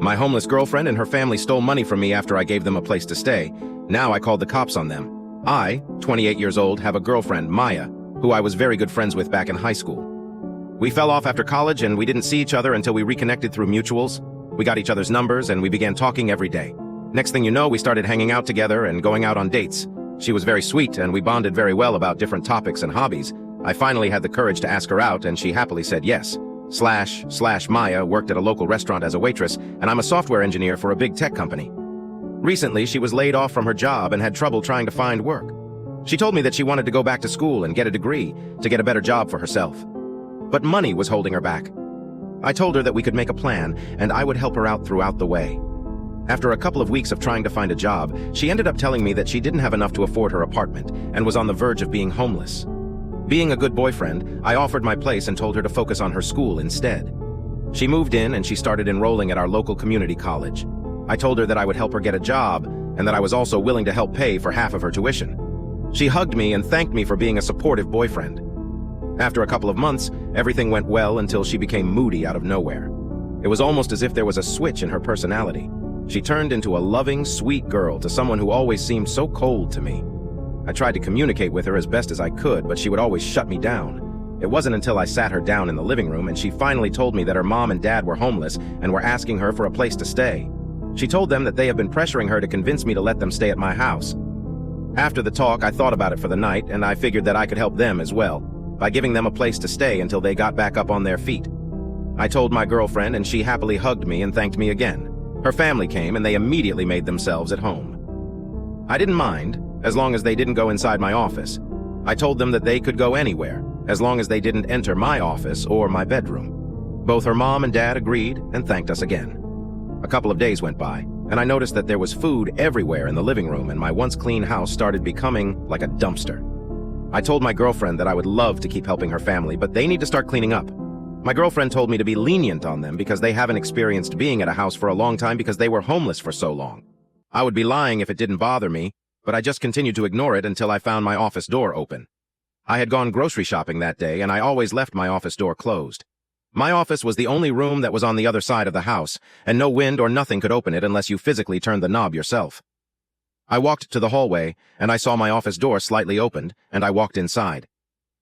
My homeless girlfriend and her family stole money from me after I gave them a place to stay. Now I called the cops on them. I, 28 years old, have a girlfriend, Maya, who I was very good friends with back in high school. We fell off after college and we didn't see each other until we reconnected through mutuals. We got each other's numbers and we began talking every day. Next thing you know, we started hanging out together and going out on dates. She was very sweet and we bonded very well about different topics and hobbies. I finally had the courage to ask her out and she happily said yes. Maya worked at a local restaurant as a waitress, and I'm a software engineer for a big tech company. Recently, she was laid off from her job and had trouble trying to find work. She told me that she wanted to go back to school and get a degree to get a better job for herself. But money was holding her back. I told her that we could make a plan and I would help her out throughout the way. After a couple of weeks of trying to find a job, she ended up telling me that she didn't have enough to afford her apartment and was on the verge of being homeless. Being a good boyfriend, I offered my place and told her to focus on her school instead. She moved in and she started enrolling at our local community college. I told her that I would help her get a job and that I was also willing to help pay for half of her tuition. She hugged me and thanked me for being a supportive boyfriend. After a couple of months, everything went well until she became moody out of nowhere. It was almost as if there was a switch in her personality. She turned into a loving, sweet girl to someone who always seemed so cold to me. I tried to communicate with her as best as I could, but she would always shut me down. It wasn't until I sat her down in the living room and she finally told me that her mom and dad were homeless and were asking her for a place to stay. She told them that they have been pressuring her to convince me to let them stay at my house. After the talk, I thought about it for the night, and I figured that I could help them as well, by giving them a place to stay until they got back up on their feet. I told my girlfriend and she happily hugged me and thanked me again. Her family came and they immediately made themselves at home. I didn't mind, as long as they didn't go inside my office. I told them that they could go anywhere, as long as they didn't enter my office or my bedroom. Both her mom and dad agreed and thanked us again. A couple of days went by, and I noticed that there was food everywhere in the living room and my once clean house started becoming like a dumpster. I told my girlfriend that I would love to keep helping her family, but they need to start cleaning up. My girlfriend told me to be lenient on them because they haven't experienced being at a house for a long time because they were homeless for so long. I would be lying if it didn't bother me, but I just continued to ignore it until I found my office door open. I had gone grocery shopping that day, and I always left my office door closed. My office was the only room that was on the other side of the house, and no wind or nothing could open it unless you physically turned the knob yourself. I walked to the hallway, and I saw my office door slightly opened, and I walked inside.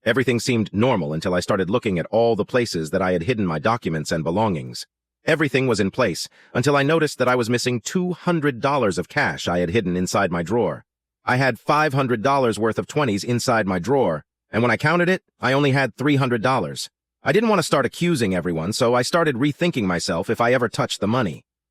Everything seemed normal until I started looking at all the places that I had hidden my documents and belongings. Everything was in place, until I noticed that I was missing $200 of cash I had hidden inside my drawer. I had $500 worth of 20s inside my drawer, and when I counted it, I only had $300. I didn't want to start accusing everyone, so I started rethinking myself if I ever touched the money.